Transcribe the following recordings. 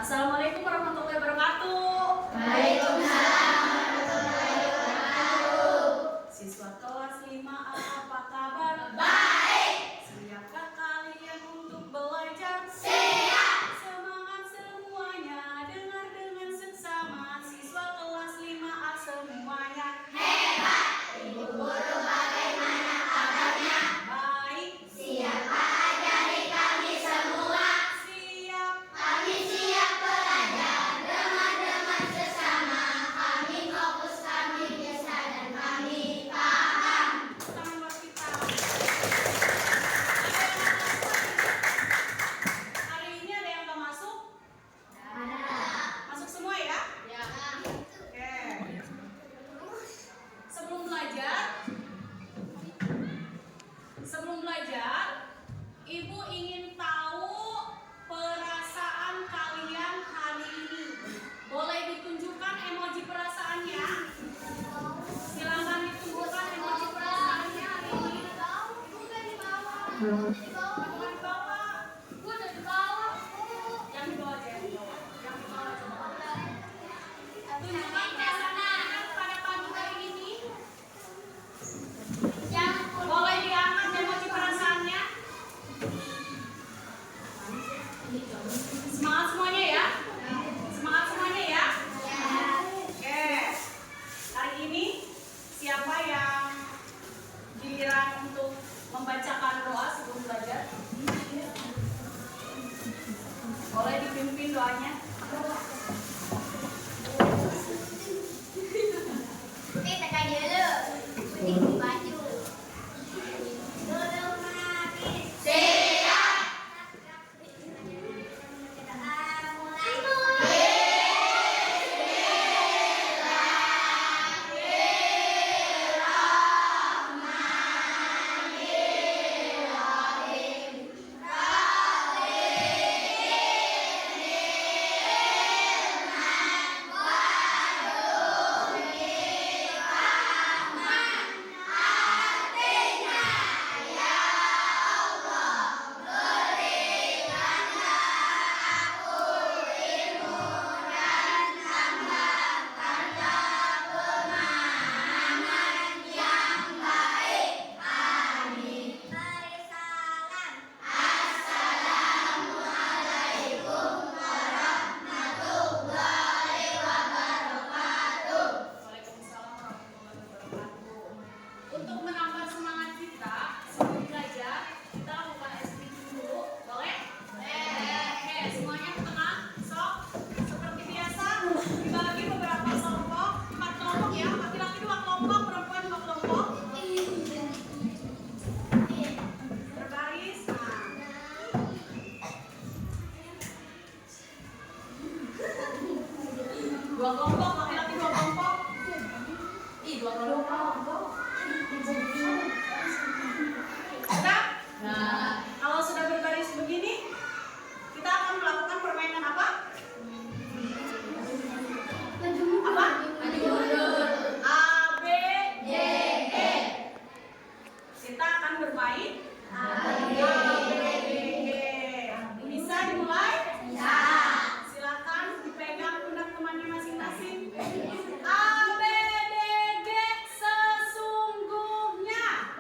Assalamualaikum warahmatullahi wabarakatuh. Waalaikumsalam warahmatullahi wabarakatuh. Siswa kelas 5A, apa kabar? Baik. Siapkah kalian untuk belajar? Siap. Semangat semuanya, dengar dengan seksama. Siswa kelas 5A semuanya Hebat. Ibu guru bagaimana kabarnya? baik. Siapa ajari kami semua? Siap. Kami siap belajar. Dengar-dengar sesama. Kami fokus, kami bisa, dan kami paham. Tangan buat kita. Hari ini ada yang gak masuk? Ada. Masuk semua ya? Ya. Oke. Sebelum belajar, Ibu ingin tahu perasaan kalian hari ini. Boleh ditunjukkan emoji perasaannya? Silakan ditunjukkan emoji perasaannya hari ini. Bukan di bawah. Bukan di bawah. Udah di bawah. Yang di bawah aja, yang di bawah. Yang di bawah coba. Tunjukkan perasaan kalian pada pagi hari ini. Boleh diangkat emoji perasaannya. Semangat semuanya ya. Semangat semuanya ya. Oke. Hari ini siapa yang giliran untuk membacakan doa sebelum belajar? Boleh dipimpin doanya. Putih tekan dulu. Putih di baju. Dulu menangis. Siap. Waalaikumsalam warahmatullahi wabarakatuh. Untuk menambah semangat kita sebelum belajar, kita lakukan SPG dulu. Boleh? Oke, semuanya ke tengah. Sok, seperti biasa, dibagi beberapa kelompok, 4 kelompok ya. Laki-laki 2 kelompok, perempuan 2 kelompok. Berbaris. Nah. Dua kelompok, laki-laki 2 kelompok. Ih, 2 kelompok. Sudah? Nah, kalau sudah berbaris begini, kita akan melakukan permainan apa? Apa? A, B, D, E. Kita akan bermain A, B, D, E. Bisa dimulai? Bisa. Silakan dipegang pundak temannya masing-masing. A, B, D, G, sesungguhnya.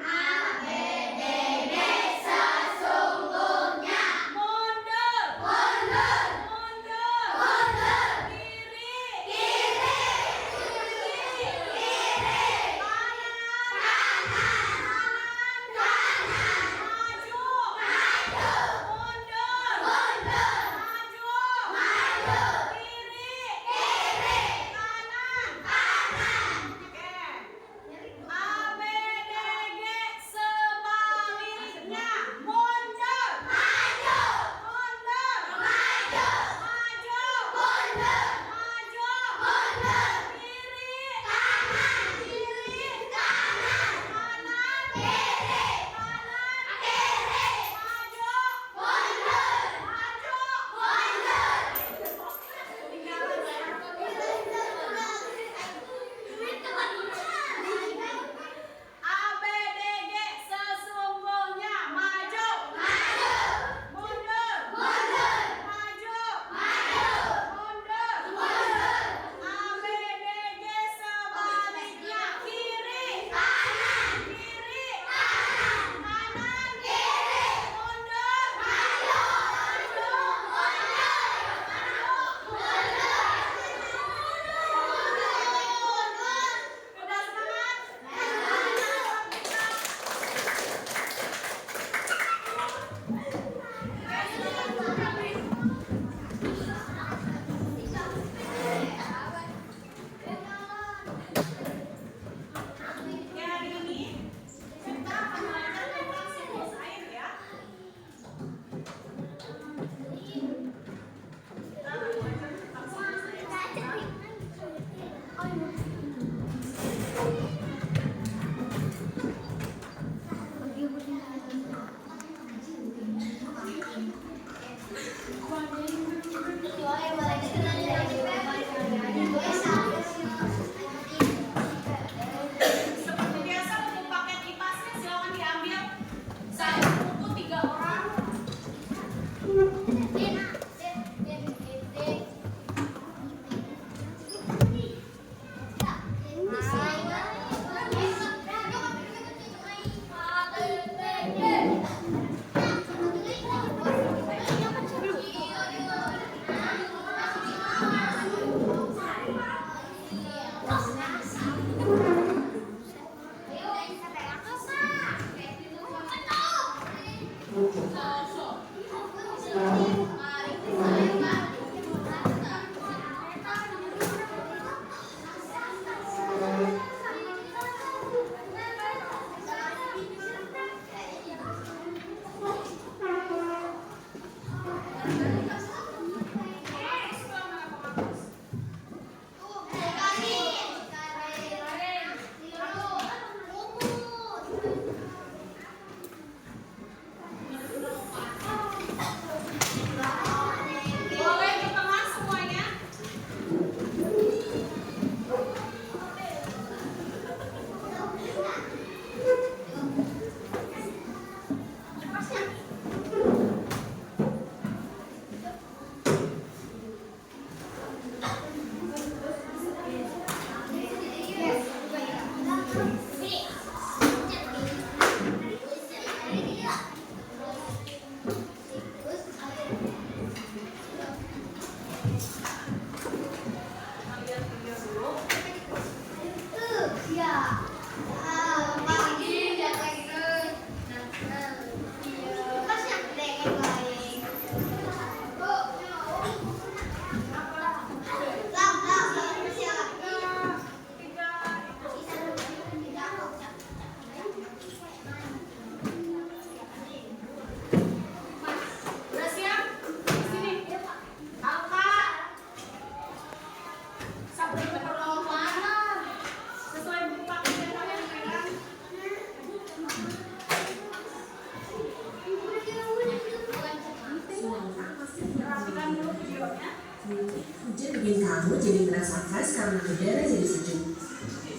karena udara jadi sejuk,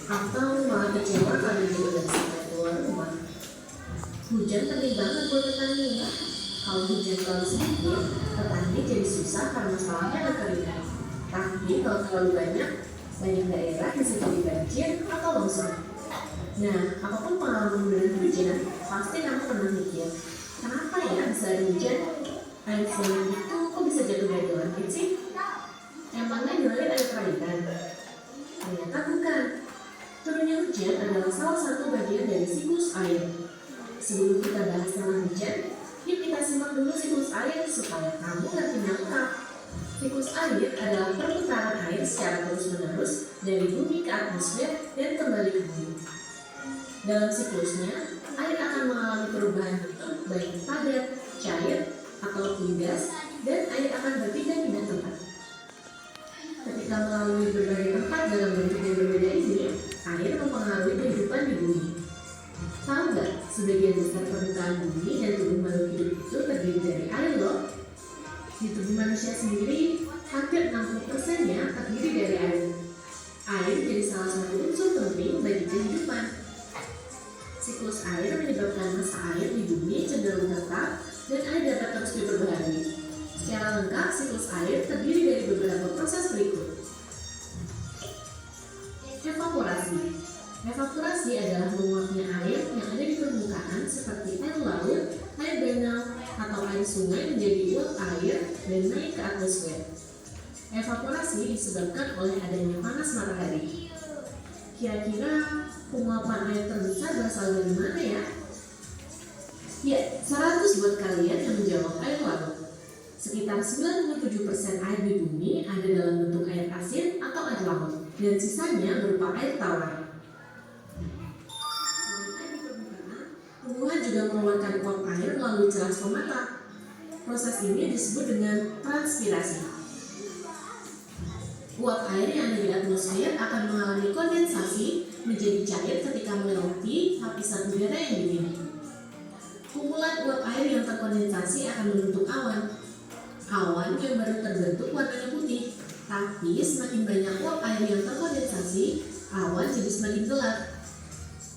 atau malah kecewa karena jadi nggak sampai keluar rumah. Hujan penting banget buat petani. Kalau hujan terlalu sedikit, petani jadi susah karena salahnya kekeringan. Tapi kalau terlalu banyak daerah bisa jadi banjir atau longsor. Nah, apapun pengalaman dengan hujan, pasti kamu pernah mikir, kenapa ya bisa ada hujan? Air sebanyak itu kok bisa jatuh dari langit sih? Emangnya di langit ada keraikan? Ternyata bukan. Turunnya hujan adalah salah satu bagian dari siklus air. Sebelum kita bahas tentang hujan, yuk kita simak dulu siklus air supaya kamu ngertinya lengkap. Siklus air adalah perputaran air secara terus-menerus dari bumi ke atmosfer dan kembali ke bumi. Dalam siklusnya, air akan mengalami perubahan bentuk baik padat, cair, ataupun gas, dan air akan berpindah-pindah tempat. Ketika melalui berbagai tempat dalam bentuk yang berbeda ini, air mempengaruhi kehidupan di bumi. Tahu nggak, sebagian besar permukaan bumi dan tubuh makhluk hidup itu terdiri dari air loh. Di tubuh manusia sendiri, hampir 60%-nya terdiri dari air. Air jadi salah satu unsur penting bagi kehidupan. Siklus air menyebabkan massa air di bumi cenderung tetap dan air dapat terus diperbaharui. Secara lengkap, siklus air terdiri dari beberapa proses berikut. Evaporasi. Evaporasi adalah menguapnya air yang ada di permukaan seperti air laut, air danau, atau air sungai menjadi uap air dan naik ke atmosfer. Evaporasi disebabkan oleh adanya panas matahari. Kira-kira penguapan air terbesar berasal dari mana ya? Ya, 100 buat kalian yang menjawab air laut. Sekitar 97% air di bumi ada dalam bentuk air asin atau air laut, dan sisanya berupa air tawar. Selain air di permukaan, tumbuhan juga mengeluarkan uap air melalui celah stomata. Proses ini disebut dengan transpirasi. Uap air yang ada di atmosfer akan mengalami kondensasi menjadi cair ketika melewati lapisan udara yang dingin. Kumpulan uap air yang terkondensasi akan membentuk awan. Awan yang baru terbentuk warnanya putih, tapi semakin banyak uap air yang terkondensasi, awan jadi semakin gelap.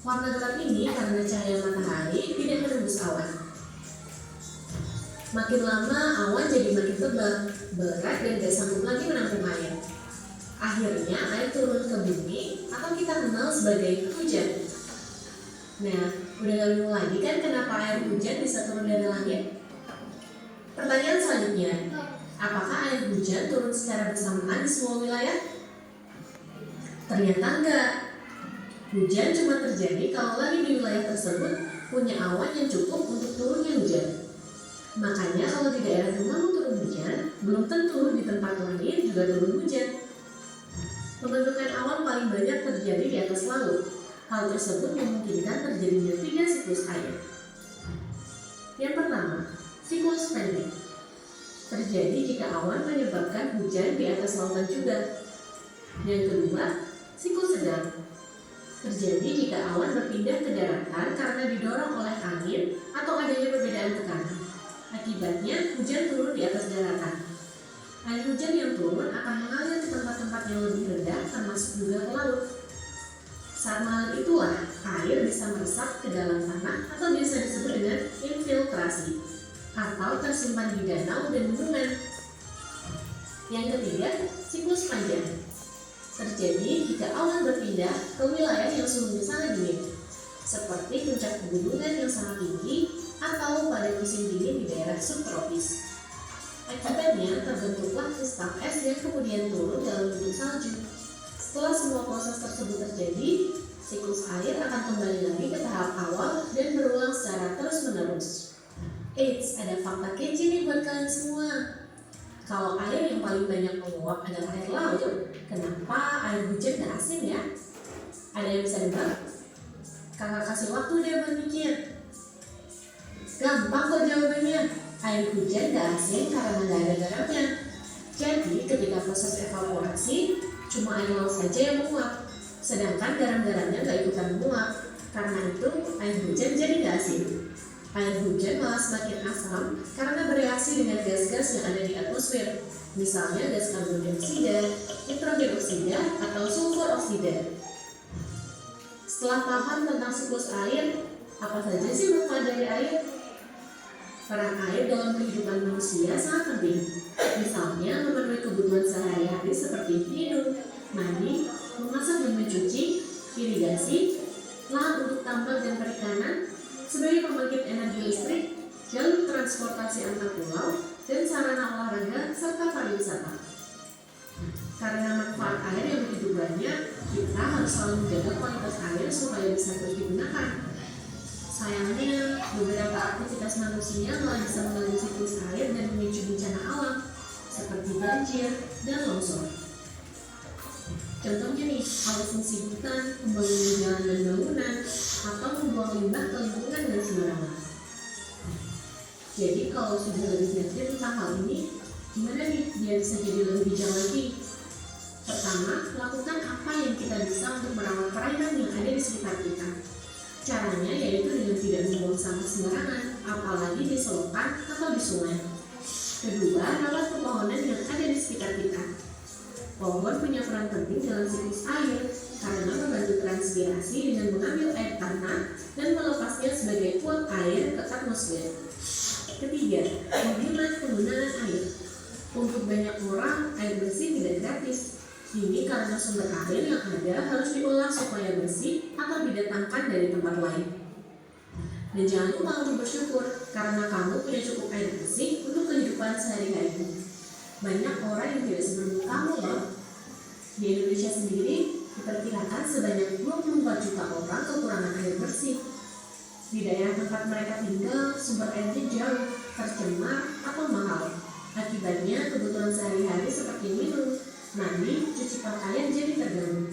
Warna gelap ini karena cahaya matahari tidak menembus awan. Makin lama awan jadi makin tebal, berat dan gak sanggup lagi menampung air. Akhirnya air turun ke bumi atau kita kenal sebagai hujan. Nah, udah gak bingung lagi kan kenapa air hujan bisa turun dari langit? Pertanyaan selanjutnya, apakah air hujan turun secara bersamaan di semua wilayah? Ternyata enggak. Hujan cuma terjadi kalau langit di wilayah tersebut punya awan yang cukup untuk turunnya hujan. Makanya kalau di daerah rumahmu turun hujan, belum tentu di tempat lain juga turun hujan. Pembentukan awan paling banyak terjadi di atas laut. Hal tersebut memungkinkan terjadinya 3 siklus air. Yang pertama, siklus pendek. Terjadi jika awan menyebabkan hujan di atas lautan juga. Yang kedua, siklus sedang. Terjadi jika awan berpindah ke daratan karena didorong oleh angin atau adanya perbedaan tekanan. Akibatnya, hujan turun di atas daratan. Air hujan yang turun akan mengalir ke tempat-tempat yang lebih rendah, termasuk juga ke laut. Saat malam itulah air bisa meresap ke dalam tanah atau biasa disebut dengan infiltrasi, atau tersimpan di danau dan bendungan. Yang ketiga, siklus panjang. Terjadi jika awan berpindah ke wilayah yang suhunya sangat dingin, seperti puncak pegunungan yang sangat tinggi atau pada musim dingin di daerah subtropis. Akibatnya terbentuklah kristal es yang kemudian turun dalam bentuk salju. Setelah semua proses tersebut terjadi, siklus air akan kembali lagi ke tahap awal dan berulang secara terus-menerus. Eits, ada fakta kece nih buat kalian semua. Kalau air yang paling banyak menguap adalah air laut, kenapa air hujan gak asin ya? Ada yang bisa nebak? Kakak kasih waktu deh buat mikir. Gampang kok jawabannya. Air hujan gak asin karena gak ada garamnya. Jadi ketika proses evaporasi, cuma air laut saja yang menguap, sedangkan garam-garamnya gak ikutan menguap. Karena itu air hujan jadi gak asin. Air hujan malah semakin asam karena bereaksi dengan gas-gas yang ada di atmosfer. misalnya gas karbon dioksida, nitrogen oksida, atau sulfur oksida. Setelah paham tentang siklus air, apa saja sih manfaat dari air? Peran air dalam kehidupan manusia sangat penting. Misalnya memenuhi kebutuhan sehari-hari seperti minum, mandi, memasak dan mencuci, irigasi, lahan untuk tambak dan perikanan, sebagai pembangkit energi listrik, jalur transportasi antar pulau, dan sarana olahraga serta pariwisata. Karena manfaat air yang begitu banyak, kita harus selalu menjaga kualitas air supaya bisa terus digunakan. Sayangnya, beberapa aktivitas manusia malah bisa mengganggu siklus air dan memicu bencana alam, seperti banjir dan longsor. Contohnya nih, alih fungsi hutan, pembangunan jalan dan bangunan, atau membuang limbah ke lingkungan dan sembarangan. Jadi kalau sudah lebih ngerti tentang hal ini, gimana nih biar bisa jadi lebih bijak lagi? Pertama, lakukan apa yang kita bisa untuk merawat perairan yang ada di sekitar kita. Caranya yaitu dengan tidak membuang sampah sembarangan, apalagi di selokan atau di sungai. Kedua, rawat pepohonan yang ada di sekitar kita. Pohon punya peran penting dalam siklus air karena membantu transpirasi dengan mengambil air tanah dan melepasnya sebagai uap air ke atmosfer. Ketiga, menghemat penggunaan air. Untuk banyak orang, air bersih tidak gratis. Ini karena sumber air yang ada harus diolah supaya bersih atau didatangkan dari tempat lain. Dan jangan lupa untuk bersyukur karena kamu punya cukup air bersih untuk kehidupan sehari-hari. Banyak orang yang tidak seberuntung kamu loh. Di Indonesia sendiri, diperkirakan sebanyak 24 juta orang kekurangan air bersih. Di daerah tempat mereka tinggal, sumber airnya jauh, tercemar, atau mahal. Akibatnya, kebutuhan sehari-hari seperti minum, mandi, cuci pakaian jadi terganggu.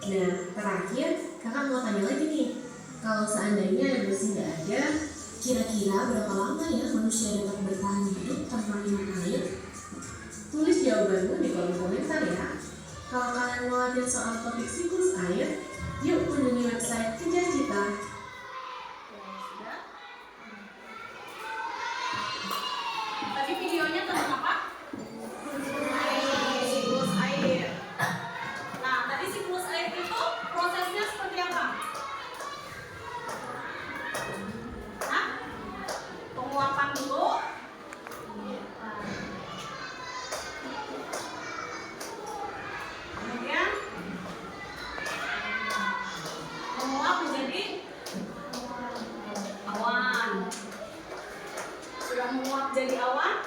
Nah, terakhir, kakak mau tanya lagi nih. Kalau seandainya air bersih nggak ada, kira-kira berapa lama ya manusia dapat bertahan hidup tanpa minum air? Tulis jawabanmu di kolom komentar ya. Kalau kalian mau latihan soal topik siklus air, yuk kunjungi website Kejar Cita. Tadi videonya tentang apa? Siklus air. Nah, tadi siklus air itu prosesnya seperti apa? Hah? Penguapan dulu. Kemudian menguap menjadi awan. Sudah menguap jadi awan?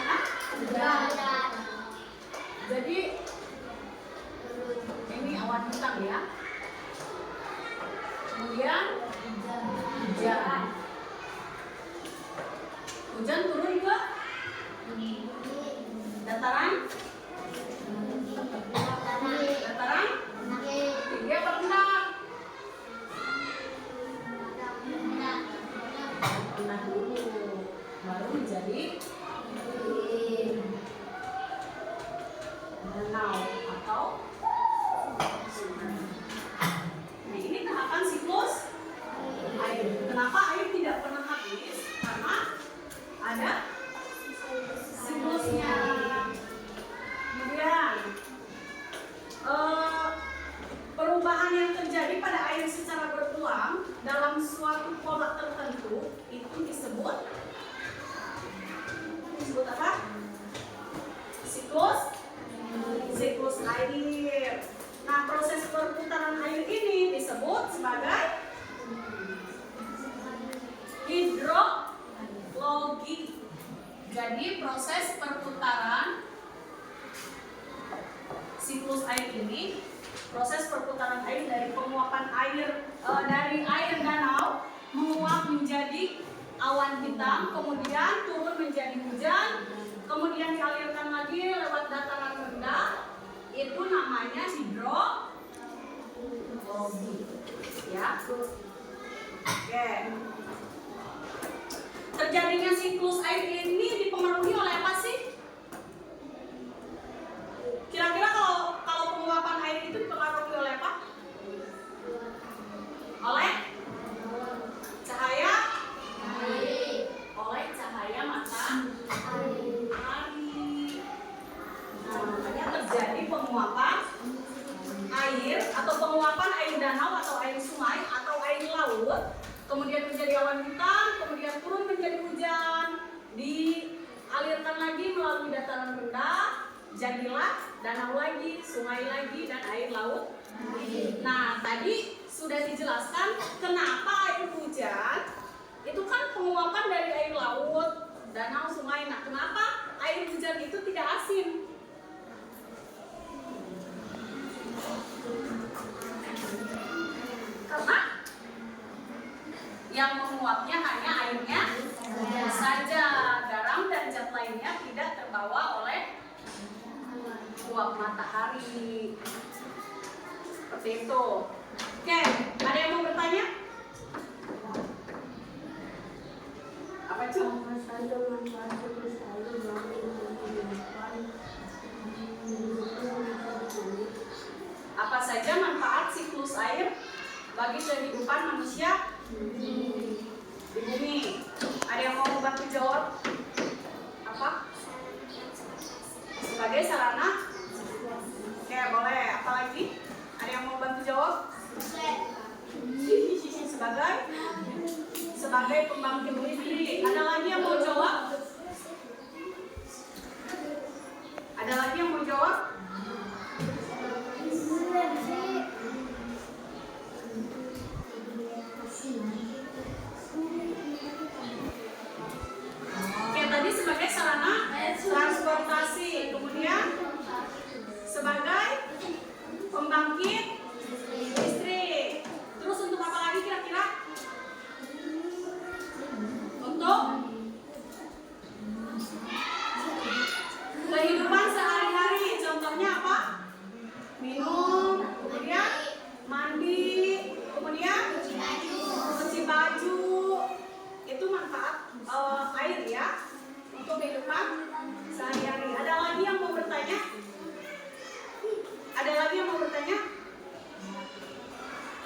Hah? Jadi ini awan hitam ya. Kemudian hujan. Hujan turun ke dataran? Dataran? Tinggi apa rendah? Rendah dulu, baru menjadi danau atau sungai. Nah, ini tahapan siklus air. Kenapa air tidak pernah habis? Karena ada siklusnya. Kemudian perubahan yang terjadi pada air secara berulang dalam suatu pola tertentu itu disebut apa? Siklus air. Nah, proses perputaran air ini disebut sebagai hidrologi. Jadi proses perputaran siklus air ini, proses perputaran air dari penguapan air dari air danau menguap menjadi awan hitam, kemudian turun menjadi hujan, kemudian dialirkan lagi lewat dataran rendah. Itu namanya hidrologi. Ya. Oke. Terjadinya siklus air ini dipengaruhi oleh apa sih? Kira-kira kalau penguapan air itu dipengaruhi oleh apa? Oleh cahaya? Oleh cahaya matahari. penguapan air atau penguapan air danau atau air sungai atau air laut, kemudian menjadi awan hitam, kemudian turun menjadi hujan, dialirkan lagi melalui dataran rendah, jadilah danau lagi, sungai lagi, dan air laut. Nah, tadi sudah dijelaskan kenapa air hujan itu kan penguapan dari air laut, danau, sungai. Nah, kenapa air hujan itu tidak asin? Karena yang menguapnya hanya airnya saja, garam dan zat lainnya tidak terbawa oleh uap matahari. Seperti itu. Oke, ada yang mau bertanya? Apa itu? Apa saja manfaat siklus air bagi kehidupan manusia di bumi? Ada yang mau bantu jawab? Apa? Sebagai sarana? Oke, boleh. Apa lagi? Ada yang mau bantu jawab? Sebagai pembangkit listrik. Ada lagi yang mau jawab? Ada lagi yang mau jawab? Oke, tadi sebagai sarana transportasi, kemudian sebagai pembangkit listrik. Terus untuk apa lagi kira-kira? Untuk kehidupan sehari-hari. Contohnya apa? Minum, kemudian mandi, kemudian cuci baju. Itu manfaat air ya untuk kehidupan sehari-hari. Ada lagi yang mau bertanya? Ada lagi yang mau bertanya?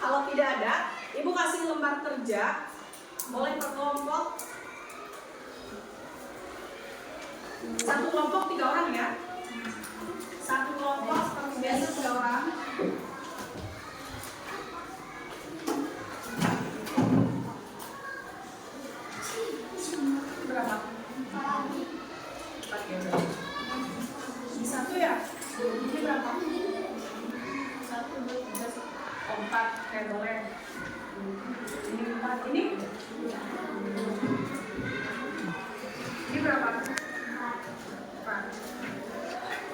Kalau tidak ada, Ibu kasih lembar kerja. Boleh per kelompok. Satu kelompok 3 orang ya. Satu kelompok seperti biasa 3 orang. Berapa? 4 ya. Ini 1 ya? Ini berapa? 1, 2, 3, 4. Oke, boleh. Ini 4. Ini? Ini berapa? 4.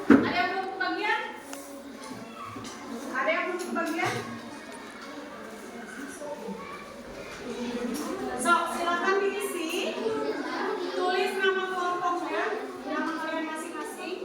Ada yang belum kebagian? Ada yang belum kebagian? Sok, silakan diisi. Tulis nama kelompoknya, nama kalian masing-masing.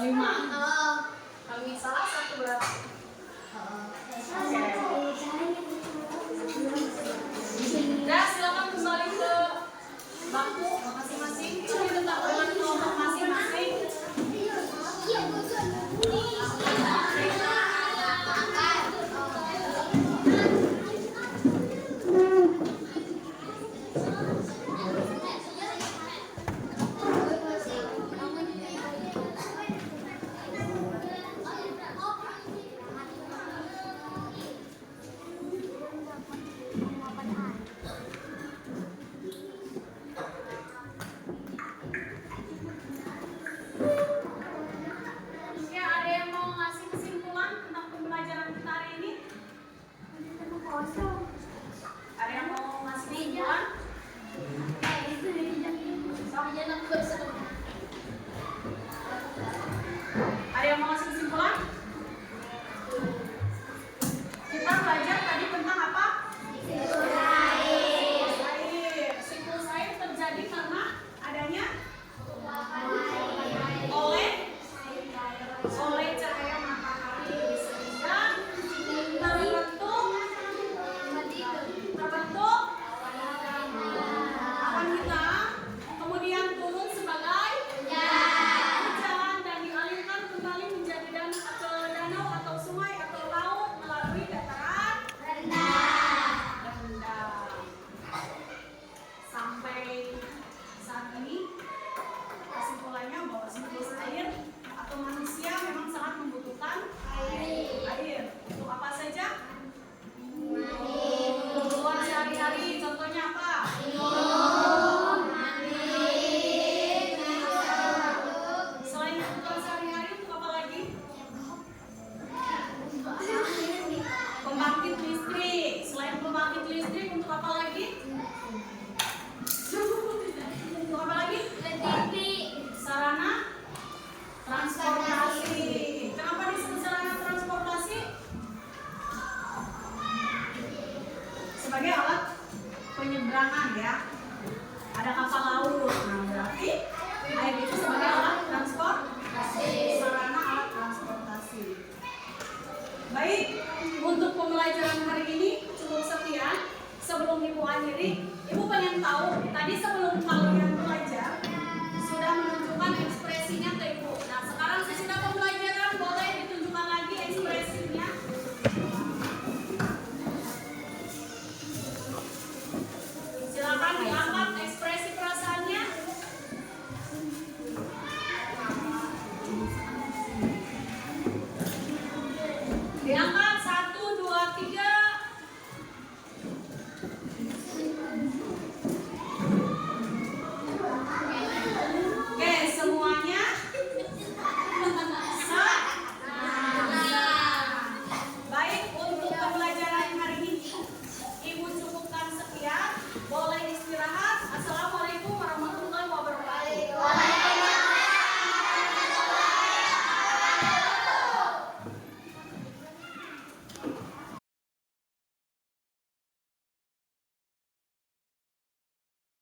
5. Oh. Kami salah satu berarti. Udah, silakan kembali ke bangku.